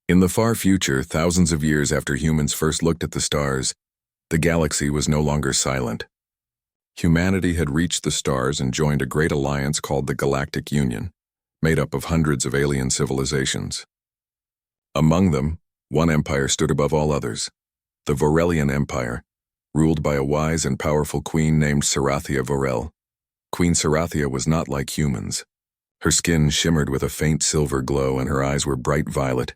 In the far future, thousands of years after humans first looked at the stars, the galaxy was no longer silent. Humanity had reached the stars and joined a great alliance called the Galactic Union, made up of hundreds of alien civilizations. Among them, one empire stood above all others, the Vorelian Empire, ruled by a wise and powerful queen named Sarathia Vorel. Queen Sarathia was not like humans. Her skin shimmered with a faint silver glow and her eyes were bright violet,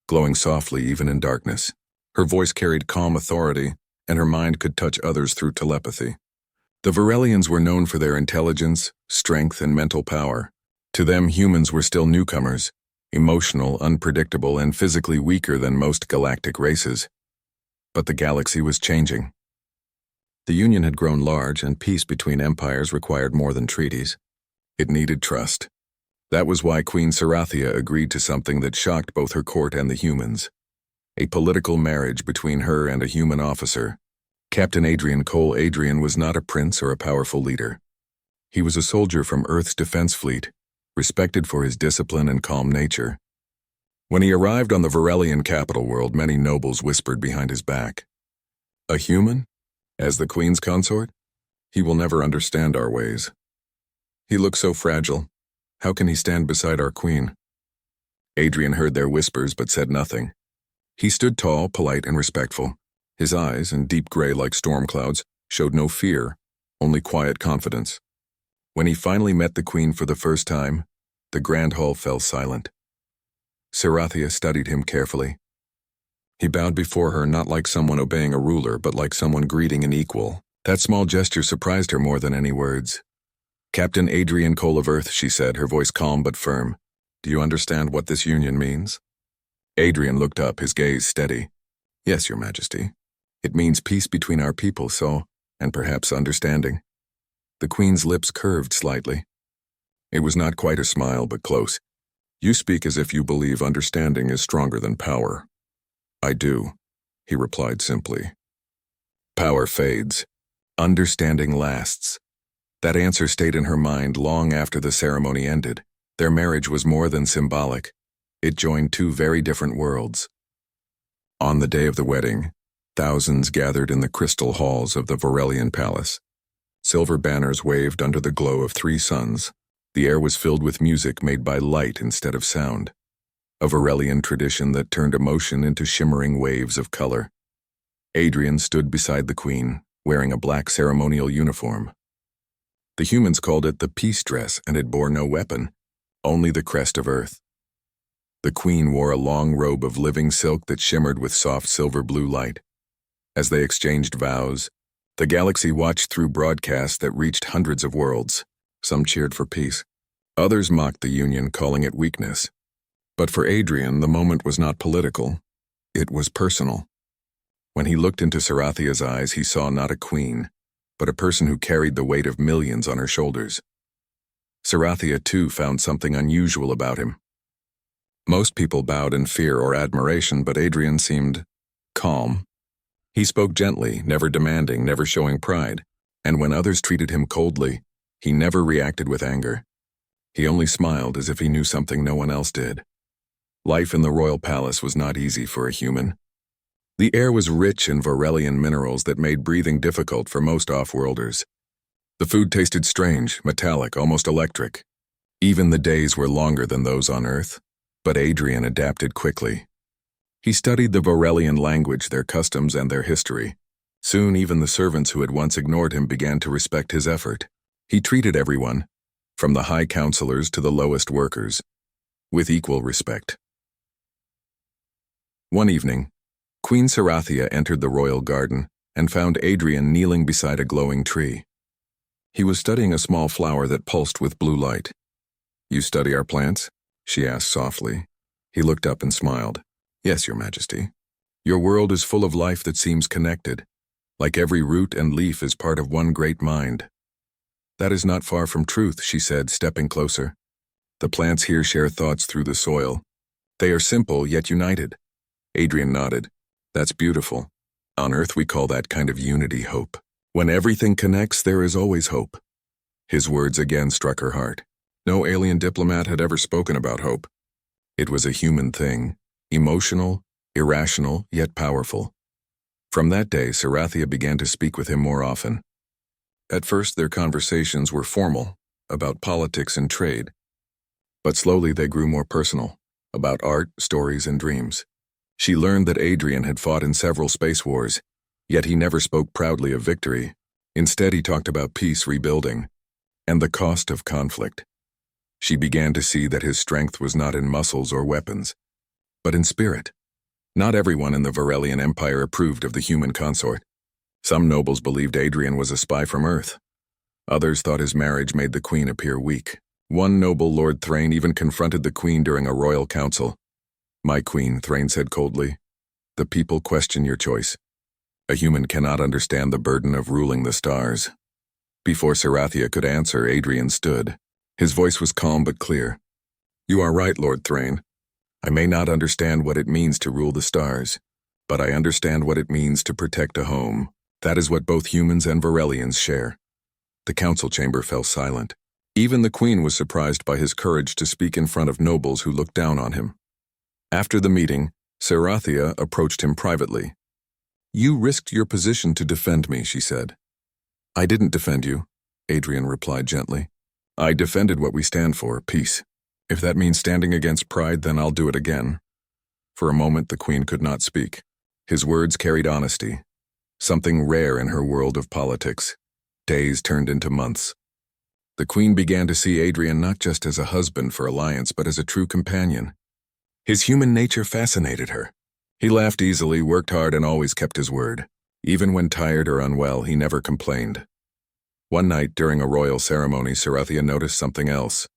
glowing softly even in darkness. Her voice carried calm authority, and her mind could touch others through telepathy. The Vorelians were known for their intelligence, strength, and mental power. To them, humans were still newcomers, emotional, unpredictable, and physically weaker than most galactic races. But the galaxy was changing. The Union had grown large, and peace between empires required more than treaties. It needed trust. That was why Queen Sarathia agreed to something that shocked both her court and the humans: a political marriage between her and a human officer. Captain Adrian Cole Adrian was not a prince or a powerful leader. He was a soldier from Earth's defense fleet, respected for his discipline and calm nature. When he arrived on the Vorelian capital world, many nobles whispered behind his back, "A human? As the Queen's consort? He will never understand our ways. He looks so fragile. How can he stand beside our Queen?" Adrian heard their whispers but said nothing. He stood tall, polite, and respectful. His eyes, in deep gray like storm clouds, showed no fear, only quiet confidence. When he finally met the Queen for the first time, the Grand Hall fell silent. Sarathia studied him carefully. He bowed before her not like someone obeying a ruler, but like someone greeting an equal. That small gesture surprised her more than any words. "Captain Adrian Cole of Earth," she said, her voice calm but firm. "Do you understand what this union means?" Adrian looked up, his gaze steady. "Yes, Your Majesty. It means peace between our people, and perhaps understanding." The Queen's lips curved slightly. It was not quite a smile, but close. "You speak as if you believe understanding is stronger than power." "I do," he replied simply. "Power fades. Understanding lasts." That answer stayed in her mind long after the ceremony ended. Their marriage was more than symbolic. It joined two very different worlds. On the day of the wedding, thousands gathered in the crystal halls of the Vorelian palace. Silver banners waved under the glow of 3 suns. The air was filled with music made by light instead of sound, a Vorelian tradition that turned emotion into shimmering waves of color. Adrian stood beside the Queen, wearing a black ceremonial uniform. The humans called it the peace dress, and it bore no weapon, only the crest of Earth. The Queen wore a long robe of living silk that shimmered with soft silver-blue light. As they exchanged vows, the galaxy watched through broadcasts that reached hundreds of worlds. Some cheered for peace. Others mocked the Union, calling it weakness. But for Adrian, the moment was not political. It was personal. When he looked into Sarathia's eyes, he saw not a queen, but a person who carried the weight of millions on her shoulders. Sarathia, too, found something unusual about him. Most people bowed in fear or admiration, but Adrian seemed calm. He spoke gently, never demanding, never showing pride, and when others treated him coldly, he never reacted with anger. He only smiled as if he knew something no one else did. Life in the royal palace was not easy for a human. The air was rich in Vorelian minerals that made breathing difficult for most off-worlders. The food tasted strange, metallic, almost electric. Even the days were longer than those on Earth, but Adrian adapted quickly. He studied the Vorelian language, their customs, and their history. Soon even the servants who had once ignored him began to respect his effort. He treated everyone, from the high counselors to the lowest workers, with equal respect. One evening, Queen Sarathia entered the royal garden and found Adrian kneeling beside a glowing tree. He was studying a small flower that pulsed with blue light. "You study our plants?" she asked softly. He looked up and smiled. "Yes, Your Majesty. Your world is full of life that seems connected, like every root and leaf is part of one great mind." "That is not far from truth," she said, stepping closer. "The plants here share thoughts through the soil. They are simple, yet united." Adrian nodded. "That's beautiful. On Earth we call that kind of unity hope. When everything connects, there is always hope." His words again struck her heart. No alien diplomat had ever spoken about hope. It was a human thing, emotional, irrational, yet powerful. From that day, Sarathia began to speak with him more often. At first, their conversations were formal, about politics and trade. But slowly they grew more personal, about art, stories, and dreams. She learned that Adrian had fought in several space wars, yet he never spoke proudly of victory. Instead, he talked about peace, rebuilding, and the cost of conflict. She began to see that his strength was not in muscles or weapons, but in spirit. Not everyone in the Varelian Empire approved of the human consort. Some nobles believed Adrian was a spy from Earth. Others thought his marriage made the queen appear weak. One noble, Lord Thrain, even confronted the queen during a royal council. "My queen," Thrain said coldly, "the people question your choice. A human cannot understand the burden of ruling the stars." Before Sarathia could answer, Adrian stood. His voice was calm but clear. "You are right, Lord Thrain. I may not understand what it means to rule the stars, but I understand what it means to protect a home. That is what both humans and Varelians share." The council chamber fell silent. Even the queen was surprised by his courage to speak in front of nobles who looked down on him. After the meeting, Sarathia approached him privately. "You risked your position to defend me," she said. "I didn't defend you," Adrian replied gently. "I defended what we stand for, peace. If that means standing against pride, then I'll do it again." For a moment, the queen could not speak. His words carried honesty, something rare in her world of politics. Days turned into months. The queen began to see Adrian not just as a husband for alliance, but as a true companion. His human nature fascinated her. He laughed easily, worked hard, and always kept his word. Even when tired or unwell, he never complained. One night, during a royal ceremony, Sarathia noticed something else.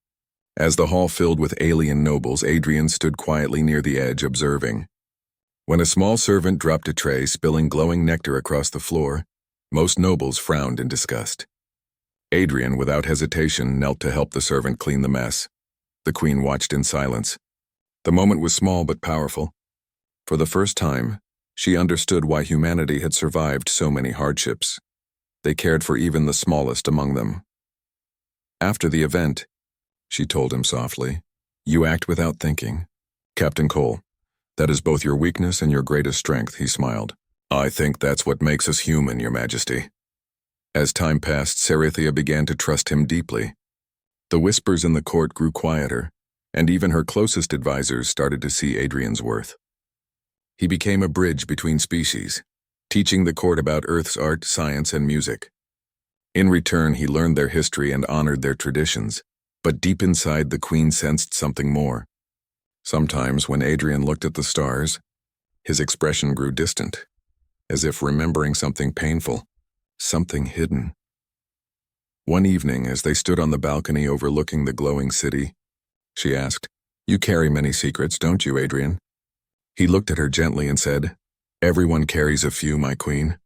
As the hall filled with alien nobles, Adrian stood quietly near the edge, observing. When a small servant dropped a tray, spilling glowing nectar across the floor, most nobles frowned in disgust. Adrian, without hesitation, knelt to help the servant clean the mess. The queen watched in silence. The moment was small but powerful. For the first time, she understood why humanity had survived so many hardships. They cared for even the smallest among them. After the event, she told him softly, "You act without thinking. Captain Cole, that is both your weakness and your greatest strength," he smiled. "I think that's what makes us human, Your Majesty." As time passed, Sarathia began to trust him deeply. The whispers in the court grew quieter, and even her closest advisors started to see Adrian's worth. He became a bridge between species, teaching the court about Earth's art, science, and music. In return, he learned their history and honored their traditions, but deep inside, the queen sensed something more. Sometimes, when Adrian looked at the stars, his expression grew distant, as if remembering something painful, something hidden. One evening, as they stood on the balcony overlooking the glowing city, she asked, "You carry many secrets, don't you, Adrian?" He looked at her gently and said, "Everyone carries a few, my queen,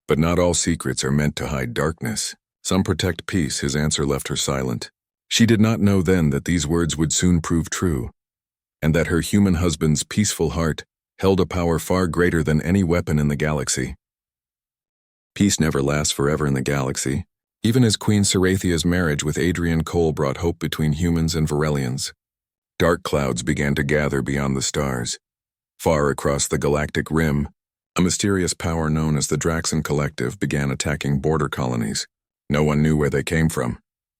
but not all secrets are meant to hide darkness. Some protect peace." His answer left her silent. She did not know then that these words would soon prove true, and that her human husband's peaceful heart held a power far greater than any weapon in the galaxy. Peace never lasts forever in the galaxy. Even as Queen Sarathia's marriage with Adrian Cole brought hope between humans and Varelians, dark clouds began to gather beyond the stars. Far across the galactic rim, a mysterious power known as the Draxan Collective began attacking border colonies. No one knew where they came from.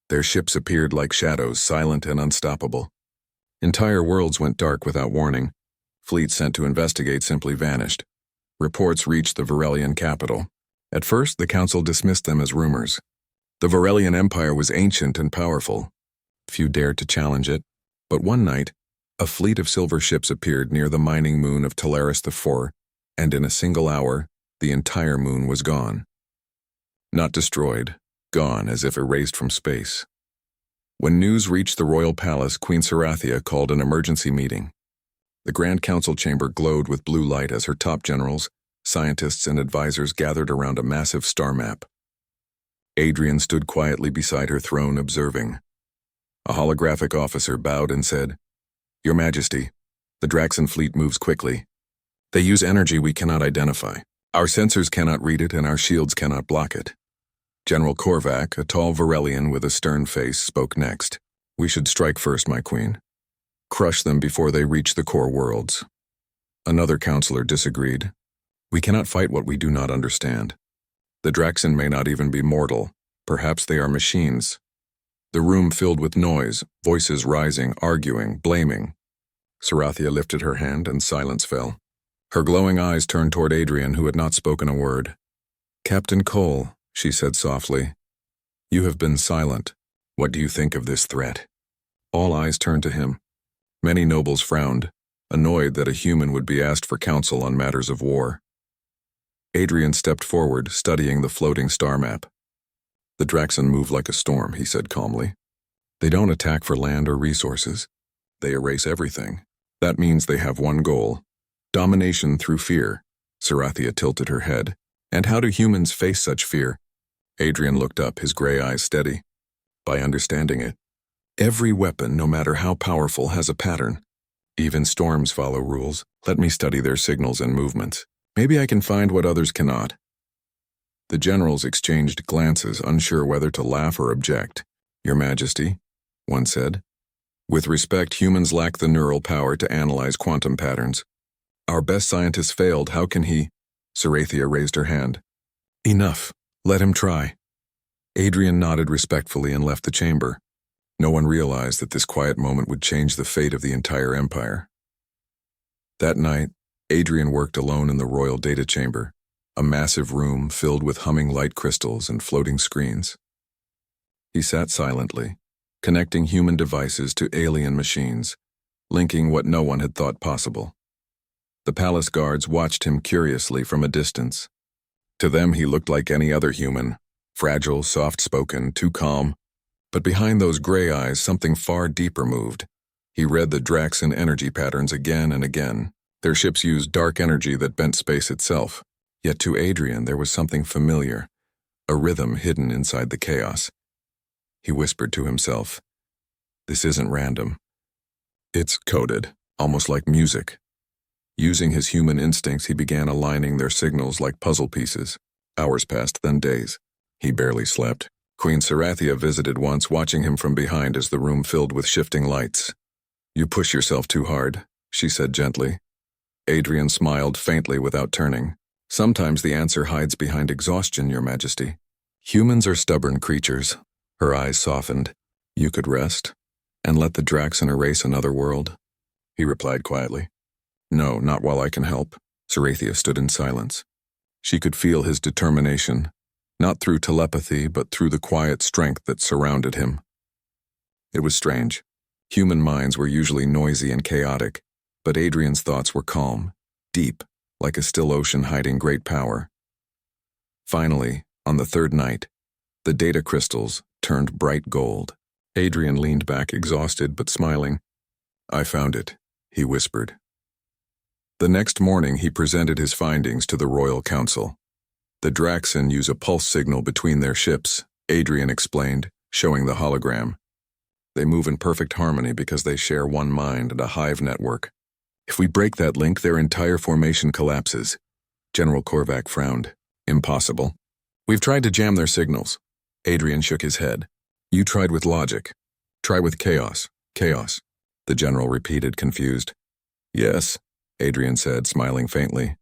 Their ships appeared like shadows, silent and unstoppable. Entire worlds went dark without warning. Fleets sent to investigate simply vanished. Reports reached the Varelian capital. At first, the council dismissed them as rumors. The Varelian Empire was ancient and powerful. Few dared to challenge it. But one night, a fleet of silver ships appeared near the mining moon of Talaris IV, and in a single hour, the entire moon was gone. Not destroyed, gone as if erased from space. When news reached the royal palace, Queen Sarathia called an emergency meeting. The Grand Council chamber glowed with blue light as her top generals, scientists, and advisors gathered around a massive star map. Adrian stood quietly beside her throne, observing. A holographic officer bowed and said, "Your Majesty, the Draxan fleet moves quickly. They use energy we cannot identify. Our sensors cannot read it and our shields cannot block it." General Korvac, a tall Varelian with a stern face, spoke next. "We should strike first, my queen. Crush them before they reach the core worlds." Another counselor disagreed. We cannot fight what we do not understand. The Draxen may not even be mortal. Perhaps they are machines. The room filled with noise, voices rising, arguing, blaming. Sarathia lifted her hand and silence fell. Her glowing eyes turned toward Adrian, who had not spoken a word. Captain Cole, she said softly, you have been silent. What do you think of this threat? All eyes turned to him. Many nobles frowned, annoyed that a human would be asked for counsel on matters of war. Adrian stepped forward, studying the floating star map. The Draxen move like a storm, he said calmly. They don't attack for land or resources. They erase everything. That means they have one goal: domination through fear. Sarathia tilted her head. And how do humans face such fear? Adrian looked up, his gray eyes steady. By understanding it. Every weapon, no matter how powerful, has a pattern. Even storms follow rules. Let me study their signals and movements. Maybe I can find what others cannot. The generals exchanged glances, unsure whether to laugh or object. Your Majesty, one said. With respect, humans lack the neural power to analyze quantum patterns. Our best scientist failed. How can he? Sarathia raised her hand. Enough. Let him try. Adrian nodded respectfully and left the chamber. No one realized that this quiet moment would change the fate of the entire empire. That night, Adrian worked alone in the royal data chamber, a massive room filled with humming light crystals and floating screens. He sat silently, connecting human devices to alien machines, linking what no one had thought possible. The palace guards watched him curiously from a distance. To them, he looked like any other human, fragile, soft-spoken, too calm. But behind those gray eyes, something far deeper moved. He read the Draxen energy patterns again and again. Their ships used dark energy that bent space itself. Yet to Adrian, there was something familiar, a rhythm hidden inside the chaos. He whispered to himself, this isn't random. It's coded, almost like music. Using his human instincts, he began aligning their signals like puzzle pieces. Hours passed, then days. He barely slept. Queen Sarathia visited once, watching him from behind as the room filled with shifting lights. You push yourself too hard, she said gently. Adrian smiled faintly without turning. Sometimes the answer hides behind exhaustion, Your Majesty. Humans are stubborn creatures. Her eyes softened. You could rest and let the Draxen erase another world, he replied quietly. No, not while I can help. Sarathia stood in silence. She could feel his determination, not through telepathy, but through the quiet strength that surrounded him. It was strange. Human minds were usually noisy and chaotic, but Adrian's thoughts were calm, deep, like a still ocean hiding great power. Finally, on the third night, the data crystals turned bright gold. Adrian leaned back, exhausted but smiling. I found it, he whispered. The next morning, he presented his findings to the Royal Council. The Draxen use a pulse signal between their ships, Adrian explained, showing the hologram. They move in perfect harmony because they share one mind and a hive network. If we break that link, their entire formation collapses. General Korvac frowned. Impossible. We've tried to jam their signals. Adrian shook his head. You tried with logic. Try with chaos. Chaos. The general repeated, confused. Yes, Adrian said, smiling faintly.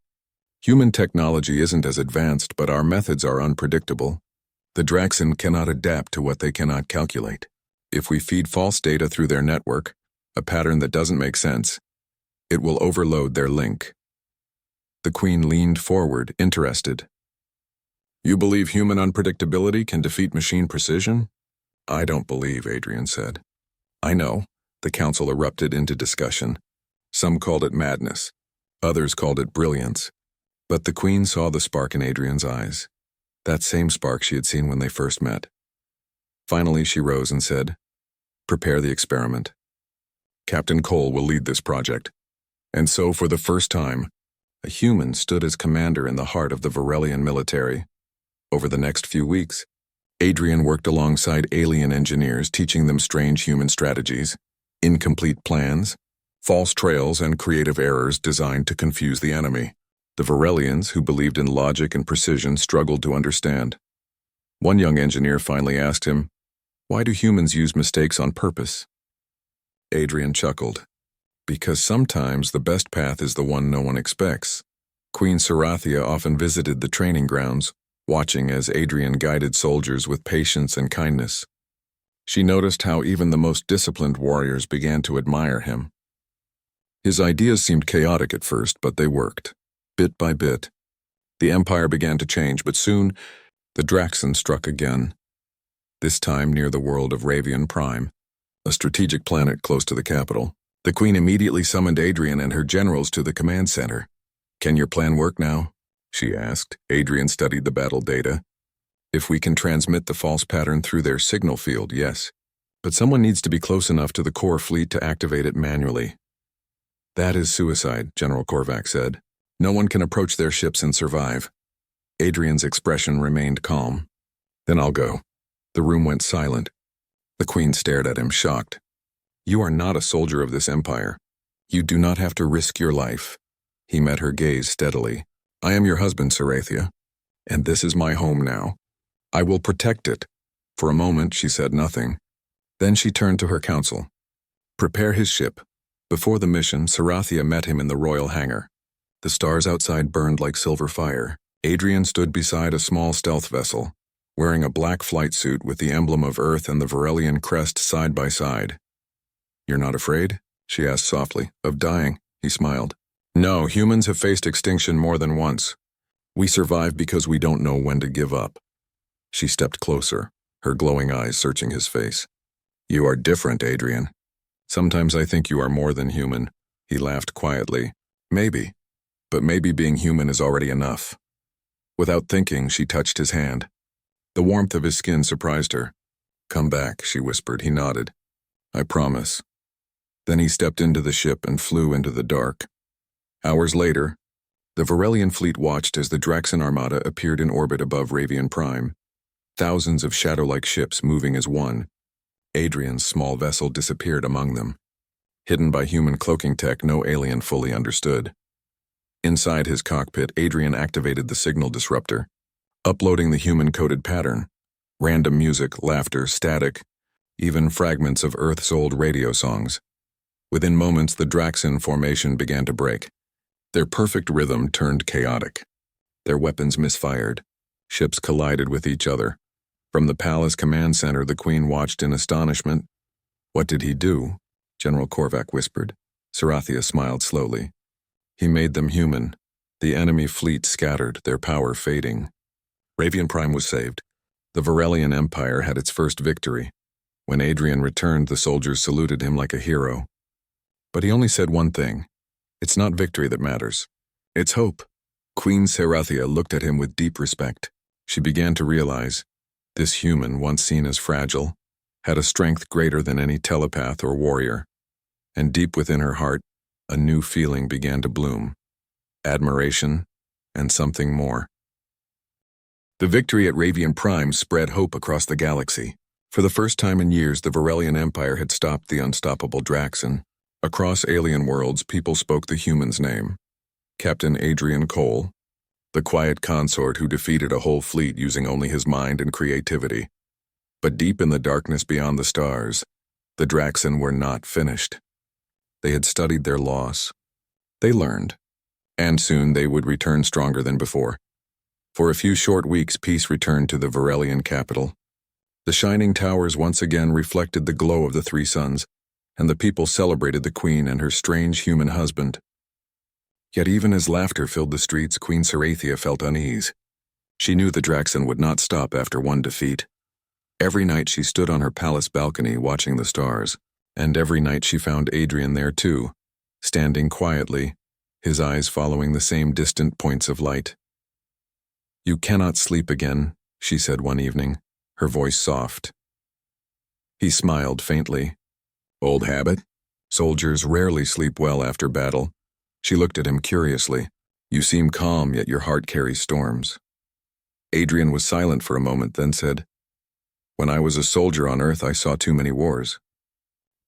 Human technology isn't as advanced, but our methods are unpredictable. The Draxen cannot adapt to what they cannot calculate. If we feed false data through their network, a pattern that doesn't make sense, it will overload their link. The Queen leaned forward, interested. You believe human unpredictability can defeat machine precision? I don't believe, Adrian said. I know. The council erupted into discussion. Some called it madness. Others called it brilliance. But the Queen saw the spark in Adrian's eyes. That same spark she had seen when they first met. Finally, she rose and said, Prepare the experiment. Captain Cole will lead this project. And so, for the first time, a human stood as commander in the heart of the Varelian military. Over the next few weeks, Adrian worked alongside alien engineers, teaching them strange human strategies, incomplete plans, false trails, and creative errors designed to confuse the enemy. The Varelians, who believed in logic and precision, struggled to understand. One young engineer finally asked him, Why do humans use mistakes on purpose? Adrian chuckled. Because sometimes the best path is the one no one expects. Queen Sarathia often visited the training grounds, watching as Adrian guided soldiers with patience and kindness. She noticed how even the most disciplined warriors began to admire him. His ideas seemed chaotic at first, but they worked. Bit by bit, the Empire began to change, but soon the Draxon struck again. This time near the world of GalacticPrime, a strategic planet close to the capital. The Queen immediately summoned Adrian and her generals to the command center. "Can your plan work now?" she asked. Adrian studied the battle data. "If we can transmit the false pattern through their signal field, yes. But someone needs to be close enough to the core fleet to activate it manually." "That is suicide," General Korvac said. "No one can approach their ships and survive." Adrian's expression remained calm. "Then I'll go." The room went silent. The Queen stared at him, shocked. "You are not a soldier of this empire. You do not have to risk your life." He met her gaze steadily. "I am your husband, Sarathia, and this is my home now. I will protect it." For a moment, she said nothing. Then she turned to her council. "Prepare his ship." Before the mission, Sarathia met him in the royal hangar. The stars outside burned like silver fire. Adrian stood beside a small stealth vessel, wearing a black flight suit with the emblem of Earth and the Varelian crest side by side. "You're not afraid?" she asked softly. "Of dying?" He smiled. "No, humans have faced extinction more than once. We survive because we don't know when to give up." She stepped closer, her glowing eyes searching his face. "You are different, Adrian. Sometimes I think you are more than human." He laughed quietly. "Maybe, but maybe being human is already enough." Without thinking, she touched his hand. The warmth of his skin surprised her. "Come back," she whispered. He nodded. "I promise." Then he stepped into the ship and flew into the dark. Hours later, the Varelian fleet watched as the Draxon Armada appeared in orbit above GalacticPrime. Thousands of shadow-like ships moving as one. Adrian's small vessel disappeared among them. Hidden by human cloaking tech no alien fully understood. Inside his cockpit, Adrian activated the signal disruptor, uploading the human-coded pattern. Random music, laughter, static, even fragments of Earth's old radio songs. Within moments, the Draxon formation began to break. Their perfect rhythm turned chaotic. Their weapons misfired. Ships collided with each other. From the palace command center, the Queen watched in astonishment. "What did he do?" General Korvac whispered. Sarathia smiled slowly. "He made them human. The enemy fleet scattered, their power fading. GalacticPrime was saved. The Varelian Empire had its first victory. When Adrian returned, the soldiers saluted him like a hero. But he only said one thing. It's not victory that matters. It's hope." Queen Sarathia looked at him with deep respect. She began to realize this human, once seen as fragile, had a strength greater than any telepath or warrior. And deep within her heart, a new feeling began to bloom. Admiration and something more. The victory at GalacticPrime spread hope across the galaxy. For the first time in years, the Varelian Empire had stopped the unstoppable Draxon. Across alien worlds, people spoke the human's name. Captain Adrian Cole, the quiet consort who defeated a whole fleet using only his mind and creativity. But deep in the darkness beyond the stars, the Draxon were not finished. They had studied their loss. They learned. And soon they would return stronger than before. For a few short weeks, peace returned to the Varelian capital. The shining towers once again reflected the glow of the three suns, and the people celebrated the Queen and her strange human husband. Yet even as laughter filled the streets, Queen Sarathia felt unease. She knew the Draxon would not stop after one defeat. Every night she stood on her palace balcony watching the stars, and every night she found Adrian there too, standing quietly, his eyes following the same distant points of light. "You cannot sleep again," she said one evening, her voice soft. He smiled faintly. "Old habit? Soldiers rarely sleep well after battle." She looked at him curiously. "You seem calm, yet your heart carries storms." Adrian was silent for a moment, then said, "When I was a soldier on Earth, I saw too many wars.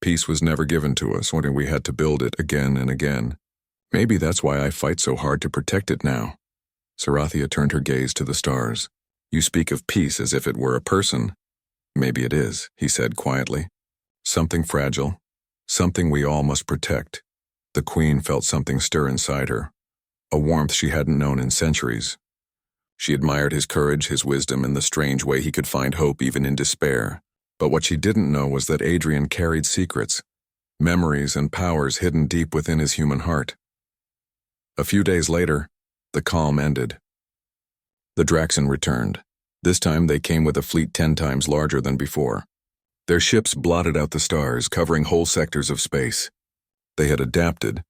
Peace was never given to us when we had to build it again and again. Maybe that's why I fight so hard to protect it now." Sarathia turned her gaze to the stars. "You speak of peace as if it were a person." "Maybe it is," he said quietly. "Something fragile, something we all must protect. The Queen felt something stir inside her, a warmth she hadn't known in centuries. She admired his courage, his wisdom, and the strange way he could find hope even in despair. But what she didn't know was that Adrian carried secrets, memories, and powers hidden deep within his human heart. A few days later, the calm ended. The Draxen returned. This time they came with a fleet 10 times larger than before. Their ships blotted out the stars, covering whole sectors of space. They had adapted.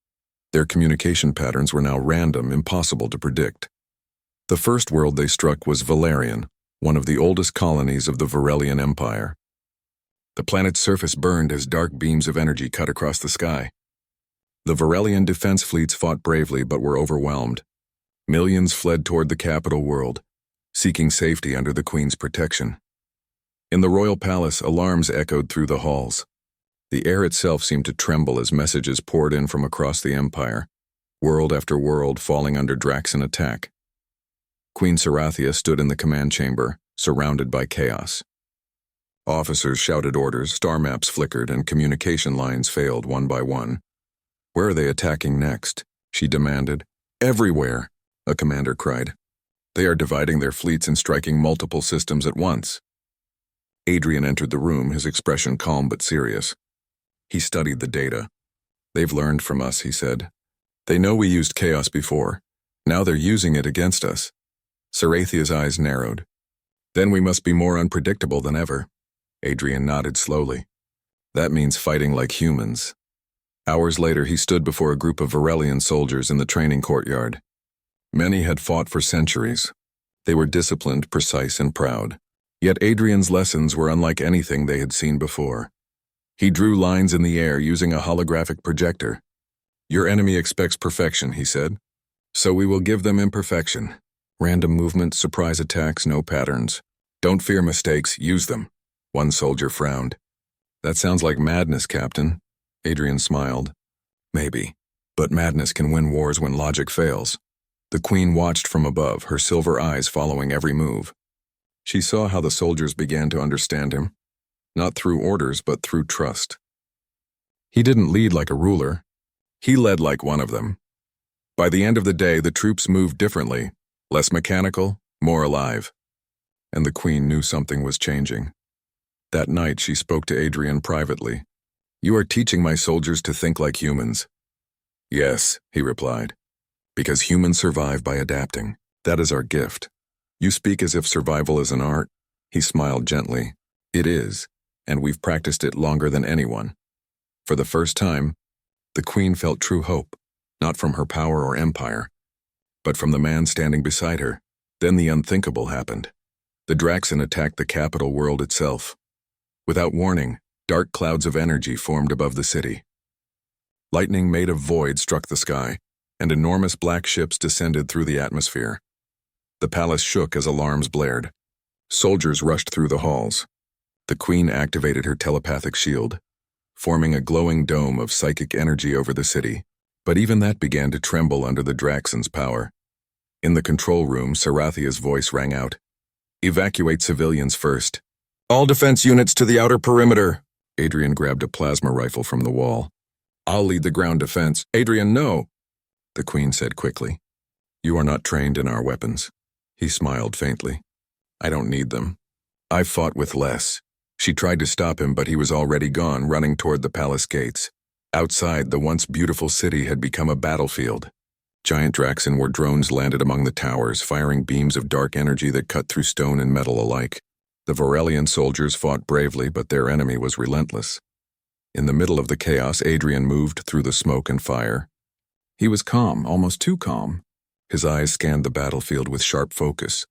Their communication patterns were now random, impossible to predict. The first world they struck was Valerian, one of the oldest colonies of the Varelian Empire. The planet's surface burned as dark beams of energy cut across the sky. The Varelian defense fleets fought bravely but were overwhelmed. Millions fled toward the capital world, seeking safety under the Queen's protection. In the royal palace, alarms echoed through the halls. The air itself seemed to tremble as messages poured in from across the empire, world after world falling under Draxen attack. Queen Serathia stood in the command chamber, surrounded by chaos. Officers shouted orders, star maps flickered, and communication lines failed one by one. "Where are they attacking next?" she demanded. "Everywhere," a commander cried. "They are dividing their fleets and striking multiple systems at once." Adrian entered the room, his expression calm but serious. He studied the data. "They've learned from us," he said. "They know we used chaos before. Now they're using it against us." Serathia's eyes narrowed. "Then we must be more unpredictable than ever." Adrian nodded slowly. "That means fighting like humans." Hours later, he stood before a group of Varelian soldiers in the training courtyard. Many had fought for centuries. They were disciplined, precise, and proud. Yet Adrian's lessons were unlike anything they had seen before. He drew lines in the air using a holographic projector. "Your enemy expects perfection," he said. "So we will give them imperfection. Random movements, surprise attacks, no patterns. Don't fear mistakes, use them." One soldier frowned. "That sounds like madness, Captain." Adrian smiled. "Maybe, but madness can win wars when logic fails." The Queen watched from above, her silver eyes following every move. She saw how the soldiers began to understand him, not through orders but through trust. He didn't lead like a ruler. He led like one of them. By the end of the day, the troops moved differently, less mechanical, more alive. And the Queen knew something was changing. That night, she spoke to Adrian privately. "You are teaching my soldiers to think like humans." "Yes," he replied. "Because humans survive by adapting. That is our gift." "You speak as if survival is an art." He smiled gently. "It is, and we've practiced it longer than anyone." For the first time, the Queen felt true hope, not from her power or empire, but from the man standing beside her. Then the unthinkable happened. The Draxen attacked the capital world itself. Without warning, dark clouds of energy formed above the city. Lightning made of void struck the sky, and enormous black ships descended through the atmosphere. The palace shook as alarms blared. Soldiers rushed through the halls. The Queen activated her telepathic shield, forming a glowing dome of psychic energy over the city. But even that began to tremble under the Draxen's power. In the control room, Serathia's voice rang out. "Evacuate civilians first. All defense units to the outer perimeter." Adrian grabbed a plasma rifle from the wall. "I'll lead the ground defense." "Adrian, no," the Queen said quickly. "You are not trained in our weapons." He smiled faintly. "I don't need them. I've fought with less." She tried to stop him, but he was already gone, running toward the palace gates. Outside, the once beautiful city had become a battlefield. Giant Draxen war drones landed among the towers, firing beams of dark energy that cut through stone and metal alike. The Varelian soldiers fought bravely, but their enemy was relentless. In the middle of the chaos, Adrian moved through the smoke and fire. He was calm, almost too calm. His eyes scanned the battlefield with sharp focus.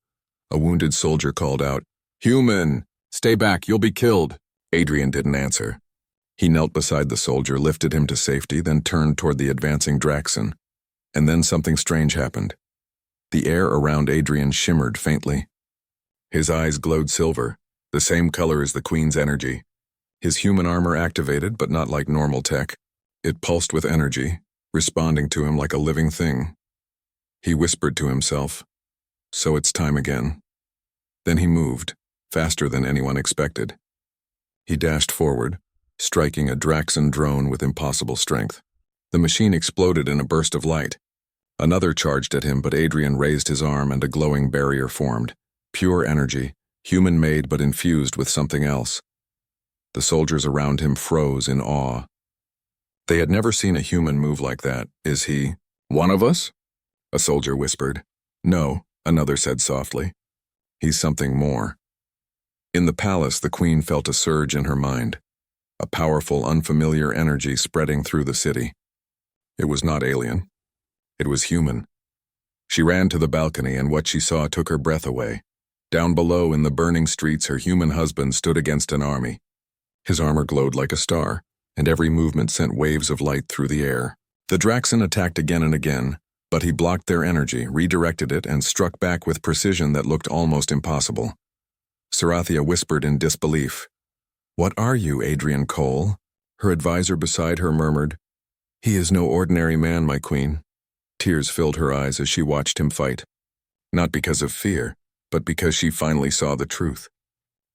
A wounded soldier called out, "Human! Stay back, you'll be killed." Adrian didn't answer. He knelt beside the soldier, lifted him to safety, then turned toward the advancing Draxen. And then something strange happened. The air around Adrian shimmered faintly. His eyes glowed silver, the same color as the Queen's energy. His human armor activated, but not like normal tech. It pulsed with energy, responding to him like a living thing. He whispered to himself, "So it's time again." Then he moved, faster than anyone expected. He dashed forward, striking a Draxen drone with impossible strength. The machine exploded in a burst of light. Another charged at him, but Adrian raised his arm and a glowing barrier formed. Pure energy, human-made but infused with something else. The soldiers around him froze in awe. They had never seen a human move like that. Is he one of us? A soldier whispered. No, another said softly. He's something more. In the palace, the queen felt a surge in her mind. A powerful, unfamiliar energy spreading through the city. It was not alien. It was human. She ran to the balcony, and what she saw took her breath away. Down below in the burning streets, her human husband stood against an army. His armor glowed like a star, and every movement sent waves of light through the air. The Draxan attacked again and again, but he blocked their energy, redirected it, and struck back with precision that looked almost impossible. Sarathia whispered in disbelief. What are you, Adrian Cole? Her advisor beside her murmured. He is no ordinary man, my queen. Tears filled her eyes as she watched him fight. Not because of fear, but because she finally saw the truth.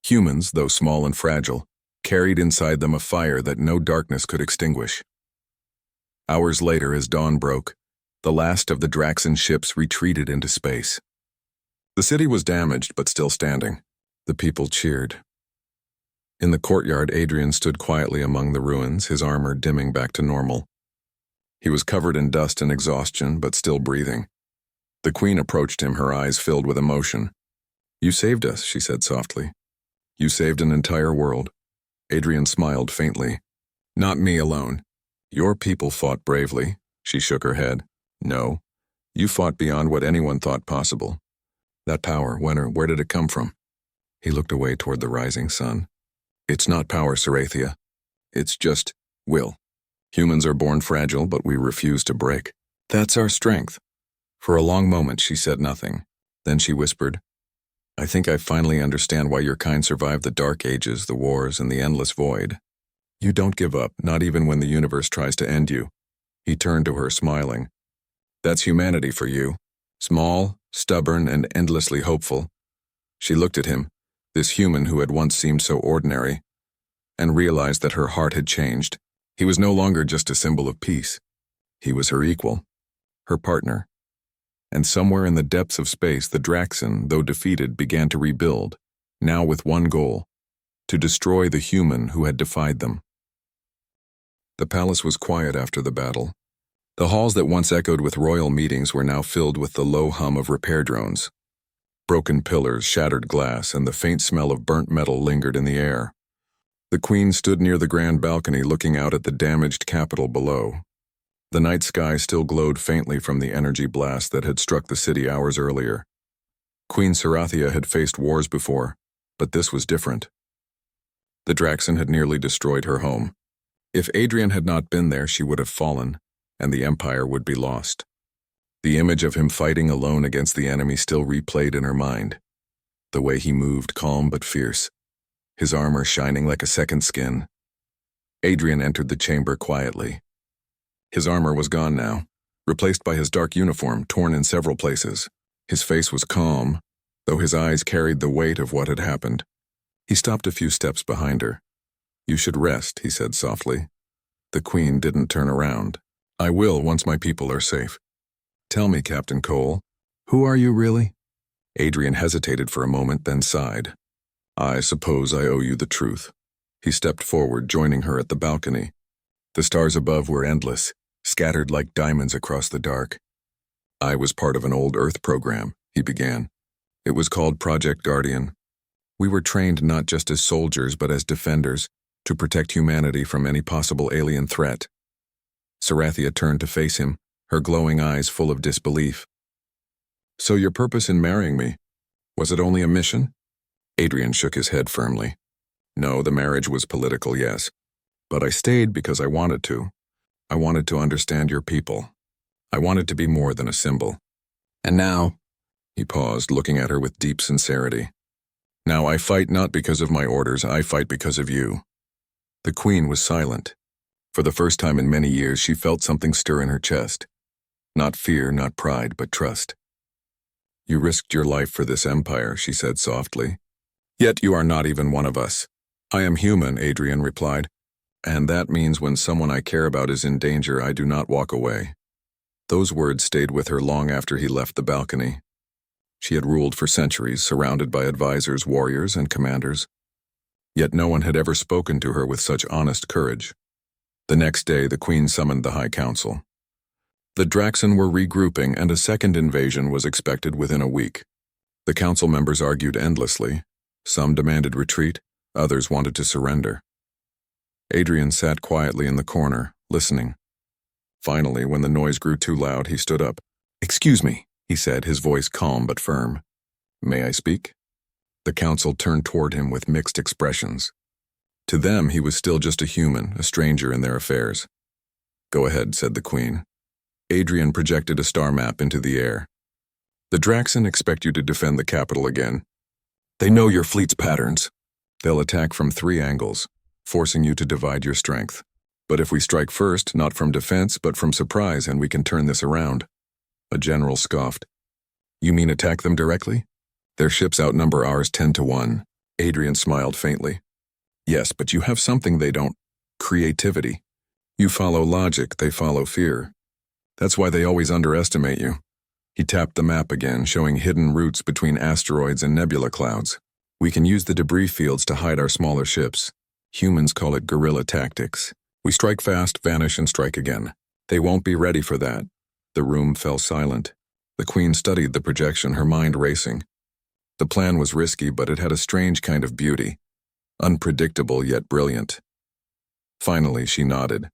Humans, though small and fragile, carried inside them a fire that no darkness could extinguish. Hours later, as dawn broke, the last of the Draxan ships retreated into space. The city was damaged but still standing. The people cheered. In the courtyard, Adrian stood quietly among the ruins, his armor dimming back to normal. He was covered in dust and exhaustion, but still breathing. The queen approached him, her eyes filled with emotion. You saved us, she said softly. You saved an entire world. Adrian smiled faintly. Not me alone. Your people fought bravely. She shook her head. No, you fought beyond what anyone thought possible. That power, where did it come from? He looked away toward the rising sun. It's not power, Sarathia. It's just will. Humans are born fragile, but we refuse to break. That's our strength. For a long moment, she said nothing. Then she whispered, I think I finally understand why your kind survived the dark ages, the wars, and the endless void. You don't give up, not even when the universe tries to end you. He turned to her, smiling. That's humanity for you. Small, stubborn, and endlessly hopeful. She looked at him, this human who had once seemed so ordinary, and realized that her heart had changed. He was no longer just a symbol of peace. He was her equal, her partner. And somewhere in the depths of space, the Draxan, though defeated, began to rebuild, now with one goal, to destroy the human who had defied them. The palace was quiet after the battle. The halls that once echoed with royal meetings were now filled with the low hum of repair drones. Broken pillars, shattered glass, and the faint smell of burnt metal lingered in the air. The queen stood near the grand balcony looking out at the damaged capital below. The night sky still glowed faintly from the energy blast that had struck the city hours earlier. Queen Sarathia had faced wars before, but this was different. The Draxan had nearly destroyed her home. If Adrian had not been there, she would have fallen, and the Empire would be lost. The image of him fighting alone against the enemy still replayed in her mind. The way he moved, calm but fierce, his armor shining like a second skin. Adrian entered the chamber quietly. His armor was gone now, replaced by his dark uniform, torn in several places. His face was calm, though his eyes carried the weight of what had happened. He stopped a few steps behind her. You should rest, he said softly. The queen didn't turn around. I will once my people are safe. Tell me, Captain Cole, who are you really? Adrian hesitated for a moment, then sighed. I suppose I owe you the truth. He stepped forward, joining her at the balcony. The stars above were endless, scattered like diamonds across the dark. I was part of an old Earth program, he began. It was called Project Guardian. We were trained not just as soldiers but as defenders, to protect humanity from any possible alien threat. Sarathia turned to face him, her glowing eyes full of disbelief. So your purpose in marrying me, was it only a mission? Adrian shook his head firmly. No, the marriage was political, yes. But I stayed because I wanted to. I wanted to understand your people. I wanted to be more than a symbol. And now, he paused, looking at her with deep sincerity. Now I fight not because of my orders, I fight because of you. The queen was silent. For the first time in many years, she felt something stir in her chest. Not fear, not pride, but trust. You risked your life for this empire, she said softly. Yet you are not even one of us. I am human, Adrian replied. And that means when someone I care about is in danger, I do not walk away. Those words stayed with her long after he left the balcony. She had ruled for centuries, surrounded by advisors, warriors, and commanders. Yet no one had ever spoken to her with such honest courage. The next day, the Queen summoned the High Council. The Draxen were regrouping, and a second invasion was expected within a week. The council members argued endlessly. Some demanded retreat, others wanted to surrender. Adrian sat quietly in the corner, listening. Finally, when the noise grew too loud, he stood up. "Excuse me," he said, his voice calm but firm. "May I speak?" The council turned toward him with mixed expressions. To them, he was still just a human, a stranger in their affairs. "Go ahead," said the Queen. Adrian projected a star map into the air. "The Draxen expect you to defend the capital again. They know your fleet's patterns. They'll attack from 3 angles, forcing you to divide your strength. But if we strike first, not from defense, but from surprise, and we can turn this around." A general scoffed. "You mean attack them directly? Their ships outnumber ours 10 to 1. Adrian smiled faintly. "Yes, but you have something they don't. Creativity. You follow logic, they follow fear. That's why they always underestimate you." He tapped the map again, showing hidden routes between asteroids and nebula clouds. "We can use the debris fields to hide our smaller ships. Humans call it guerrilla tactics. We strike fast, vanish, and strike again. They won't be ready for that." The room fell silent. The Queen studied the projection, her mind racing. The plan was risky, but it had a strange kind of beauty. Unpredictable yet brilliant. Finally, she nodded.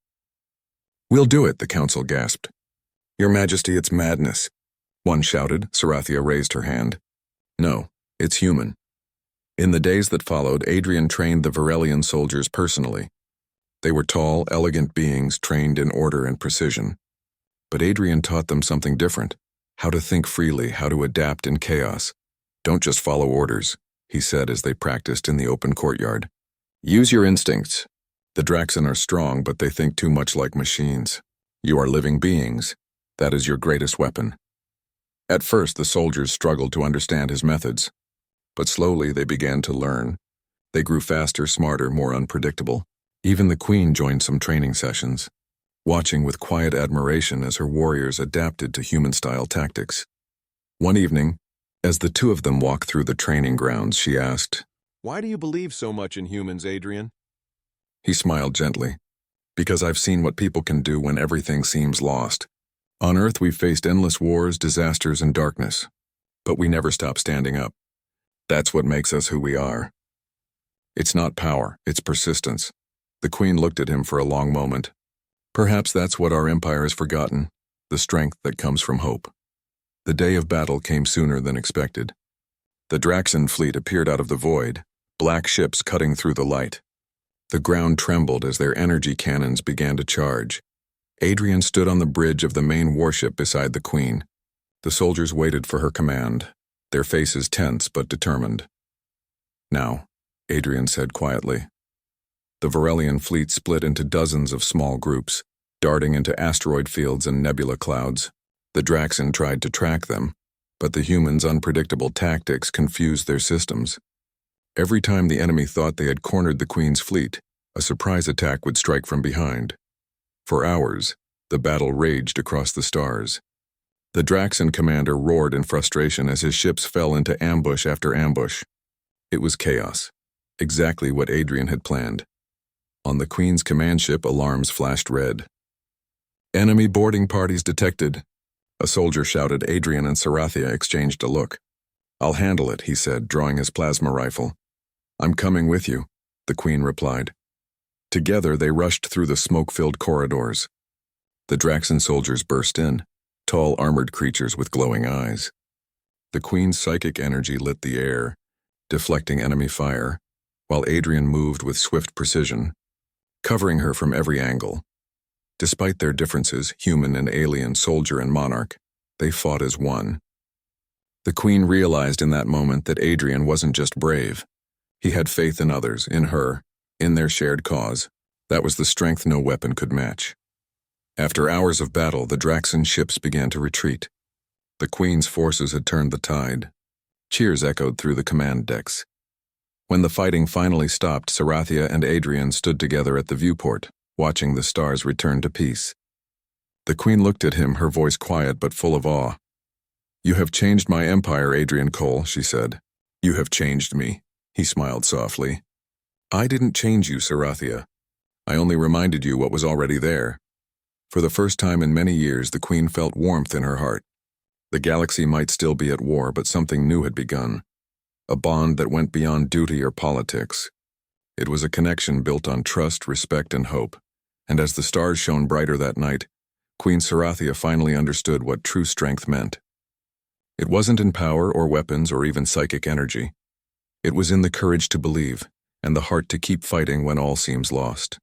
"We'll do it," the council gasped. "Your Majesty, it's madness," one shouted. Sarathia raised her hand. "No, it's human." In the days that followed, Adrian trained the Varelian soldiers personally. They were tall, elegant beings trained in order and precision. But Adrian taught them something different: how to think freely, how to adapt in chaos. "Don't just follow orders," he said as they practiced in the open courtyard. "Use your instincts. The Draxen are strong, but they think too much like machines. You are living beings. That is your greatest weapon." At first, the soldiers struggled to understand his methods. But slowly they began to learn. They grew faster, smarter, more unpredictable. Even the Queen joined some training sessions, watching with quiet admiration as her warriors adapted to human-style tactics. One evening, as the two of them walked through the training grounds, she asked, "Why do you believe so much in humans, Adrian?" He smiled gently. "Because I've seen what people can do when everything seems lost. On Earth, we've faced endless wars, disasters, and darkness. But we never stop standing up. That's what makes us who we are. It's not power, it's persistence." The Queen looked at him for a long moment. "Perhaps that's what our empire has forgotten, the strength that comes from hope." The day of battle came sooner than expected. The Draxen fleet appeared out of the void, black ships cutting through the light. The ground trembled as their energy cannons began to charge. Adrian stood on the bridge of the main warship beside the Queen. The soldiers waited for her command, their faces tense but determined. "Now," Adrian said quietly. The Varelian fleet split into dozens of small groups, darting into asteroid fields and nebula clouds. The Draxen tried to track them, but the humans' unpredictable tactics confused their systems. Every time the enemy thought they had cornered the Queen's fleet, a surprise attack would strike from behind. For hours, the battle raged across the stars. The Draxen commander roared in frustration as his ships fell into ambush after ambush. It was chaos, exactly what Adrian had planned. On the Queen's command ship, alarms flashed red. "Enemy boarding parties detected," a soldier shouted. Adrian and Sarathia exchanged a look. "I'll handle it," he said, drawing his plasma rifle. "I'm coming with you," the Queen replied. Together they rushed through the smoke-filled corridors. The Draxen soldiers burst in, tall armored creatures with glowing eyes. The Queen's psychic energy lit the air, deflecting enemy fire, while Adrian moved with swift precision, covering her from every angle. Despite their differences, human and alien, soldier and monarch, they fought as one. The Queen realized in that moment that Adrian wasn't just brave. He had faith in others, in her, in their shared cause. That was the strength no weapon could match. After hours of battle, the Draxen ships began to retreat. The Queen's forces had turned the tide. Cheers echoed through the command decks. When the fighting finally stopped, Sarathia and Adrian stood together at the viewport, watching the stars return to peace. The Queen looked at him, her voice quiet but full of awe. "You have changed my empire, Adrian Cole," she said. "You have changed me," he smiled softly. "I didn't change you, Sarathia. I only reminded you what was already there." For the first time in many years, the Queen felt warmth in her heart. The galaxy might still be at war, but something new had begun. A bond that went beyond duty or politics. It was a connection built on trust, respect, and hope. And as the stars shone brighter that night, Queen Sarathia finally understood what true strength meant. It wasn't in power or weapons or even psychic energy. It was in the courage to believe, and the heart to keep fighting when all seems lost.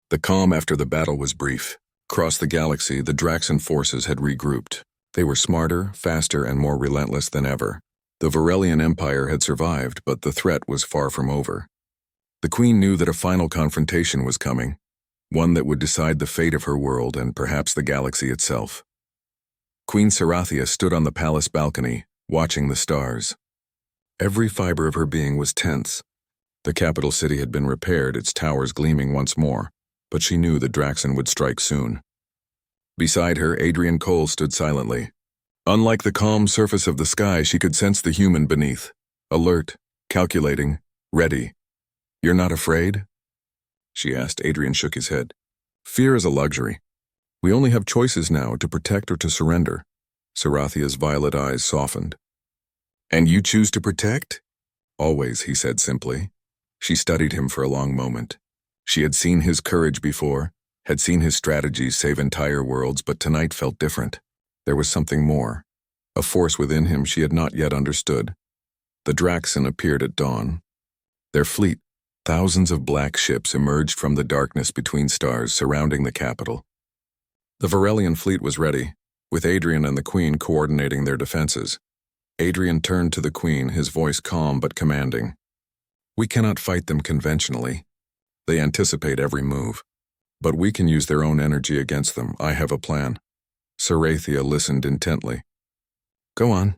The calm after the battle was brief. Across the galaxy, the Draxan forces had regrouped. They were smarter, faster, and more relentless than ever. The Varelian Empire had survived, but the threat was far from over. The Queen knew that a final confrontation was coming, one that would decide the fate of her world and perhaps the galaxy itself. Queen Sarathia stood on the palace balcony, watching the stars. Every fiber of her being was tense. The capital city had been repaired, its towers gleaming once more, but she knew the Draxan would strike soon. Beside her, Adrian Cole stood silently. Unlike the calm surface of the sky, she could sense the human beneath. Alert, calculating, ready. "You're not afraid?" she asked. Adrian shook his head. "Fear is a luxury. We only have choices now, to protect or to surrender." Sarathia's violet eyes softened. "And you choose to protect?" "Always," he said simply. She studied him for a long moment. She had seen his courage before, had seen his strategies save entire worlds, but tonight felt different. There was something more, a force within him she had not yet understood. The Draxan appeared at dawn. Their fleet, thousands of black ships, emerged from the darkness between stars surrounding the capital. The Varelian fleet was ready, with Adrian and the Queen coordinating their defenses. Adrian turned to the Queen, his voice calm but commanding. "We cannot fight them conventionally. They anticipate every move. But we can use their own energy against them. I have a plan." Sarathia listened intently. "Go on."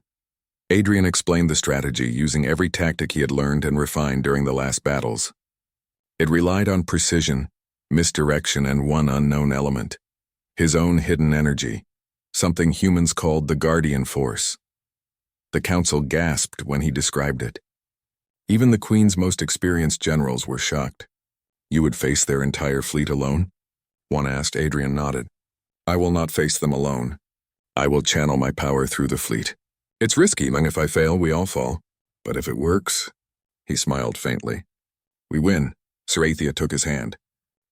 Adrian explained the strategy, using every tactic he had learned and refined during the last battles. It relied on precision, misdirection, and one unknown element. His own hidden energy, something humans called the Guardian Force. The Council gasped when he described it. Even the Queen's most experienced generals were shocked. "You would face their entire fleet alone?" one asked. Adrian nodded. "I will not face them alone. I will channel my power through the fleet. It's risky, and if I fail, we all fall. But if it works," he smiled faintly. "We win." Sarathia took his hand.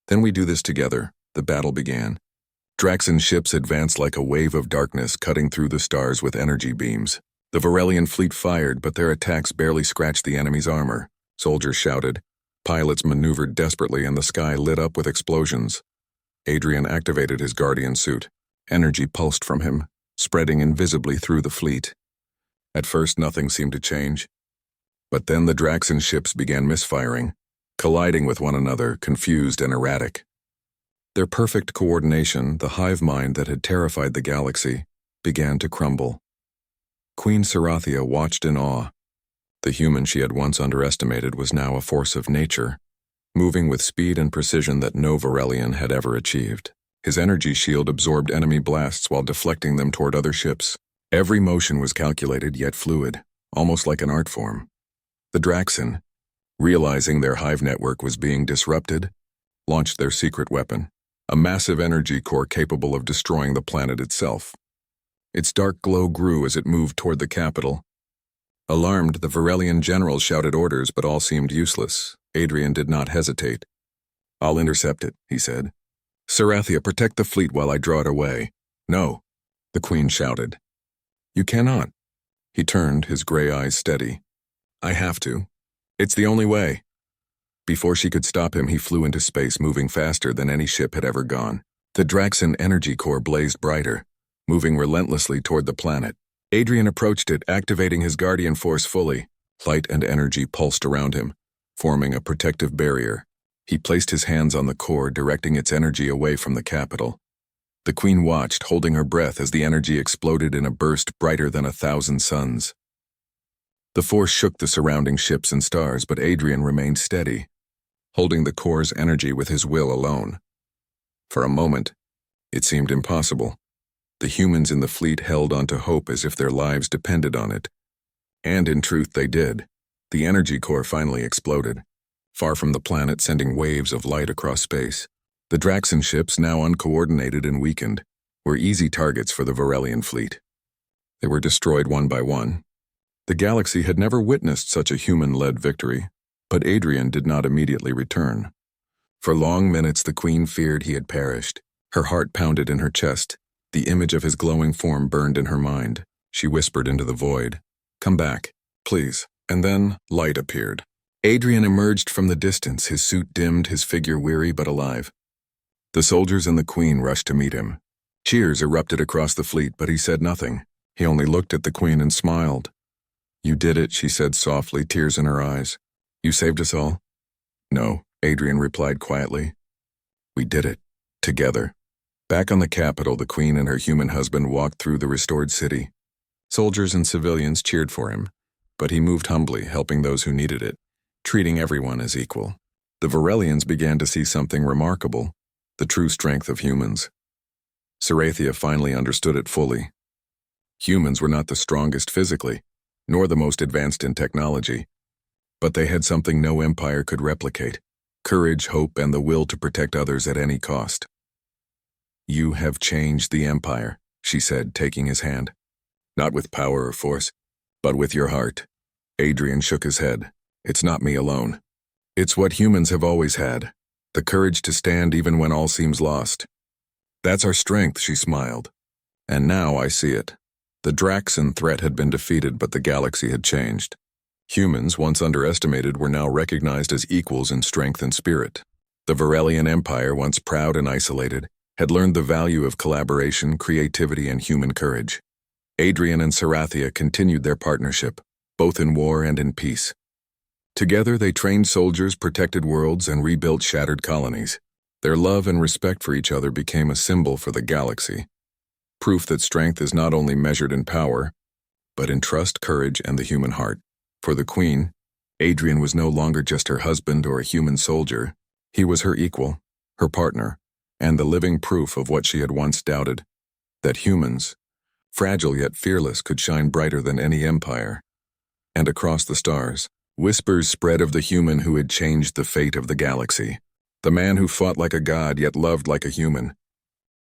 "Then we do this together." The battle began. Draxan ships advanced like a wave of darkness, cutting through the stars with energy beams. The Varelian fleet fired, but their attacks barely scratched the enemy's armor. Soldiers shouted. Pilots maneuvered desperately, and the sky lit up with explosions. Adrian activated his guardian suit. Energy pulsed from him, spreading invisibly through the fleet. At first, nothing seemed to change. But then the Draxan ships began misfiring, colliding with one another, confused and erratic. Their perfect coordination, the hive mind that had terrified the galaxy, began to crumble. Queen Sarathia watched in awe. The human she had once underestimated was now a force of nature, moving with speed and precision that no Varelian had ever achieved. His energy shield absorbed enemy blasts while deflecting them toward other ships. Every motion was calculated yet fluid, almost like an art form. The Draxan, realizing their hive network was being disrupted, launched their secret weapon, a massive energy core capable of destroying the planet itself. Its dark glow grew as it moved toward the capital. Alarmed, the Varelian generals shouted orders, but all seemed useless. Adrian did not hesitate. "I'll intercept it," he said. "Sarathia, protect the fleet while I draw it away." "No," the Queen shouted. "You cannot." He turned, his gray eyes steady. "I have to. It's the only way." Before she could stop him, he flew into space, moving faster than any ship had ever gone. The Draxan energy core blazed brighter, moving relentlessly toward the planet. Adrian approached it, activating his guardian force fully. Light and energy pulsed around him, forming a protective barrier. He placed his hands on the core, directing its energy away from the capital. The Queen watched, holding her breath as the energy exploded in a burst brighter than 1,000 suns. The force shook the surrounding ships and stars, but Adrian remained steady, holding the core's energy with his will alone. For a moment, it seemed impossible. The humans in the fleet held onto hope as if their lives depended on it. And in truth, they did. The energy core finally exploded, far from the planet, sending waves of light across space. The Draxan ships, now uncoordinated and weakened, were easy targets for the Varelian fleet. They were destroyed one by one. The galaxy had never witnessed such a human-led victory, but Adrian did not immediately return. For long minutes the Queen feared he had perished. Her heart pounded in her chest. The image of his glowing form burned in her mind. She whispered into the void, "Come back, please." And then light appeared. Adrian emerged from the distance, his suit dimmed, his figure weary but alive. The soldiers and the Queen rushed to meet him. Cheers erupted across the fleet, but he said nothing. He only looked at the Queen and smiled. "You did it," she said softly, tears in her eyes. "You saved us all?" "No," Adrian replied quietly. "We did it. Together." Back on the capital, the Queen and her human husband walked through the restored city. Soldiers and civilians cheered for him, but he moved humbly, helping those who needed it, treating everyone as equal. The Varelians began to see something remarkable, the true strength of humans. Serathia finally understood it fully. Humans were not the strongest physically, nor the most advanced in technology, but they had something no empire could replicate: courage, hope, and the will to protect others at any cost. "You have changed the empire," she said, taking his hand. "Not with power or force, but with your heart." Adrian shook his head. "It's not me alone. It's what humans have always had, the courage to stand even when all seems lost. That's our strength," she smiled. "And now I see it. The Draxan threat had been defeated, but the galaxy had changed. Humans, once underestimated, were now recognized as equals in strength and spirit. The Varelian Empire, once proud and isolated, had learned the value of collaboration, creativity, and human courage. Adrian and Serathia continued their partnership, both in war and in peace. Together they trained soldiers, protected worlds, and rebuilt shattered colonies. Their love and respect for each other became a symbol for the galaxy. Proof that strength is not only measured in power, but in trust, courage, and the human heart. For the Queen, Adrian was no longer just her husband or a human soldier. He was her equal, her partner, and the living proof of what she had once doubted: that humans, fragile yet fearless, could shine brighter than any empire. And across the stars, whispers spread of the human who had changed the fate of the galaxy. The man who fought like a god yet loved like a human.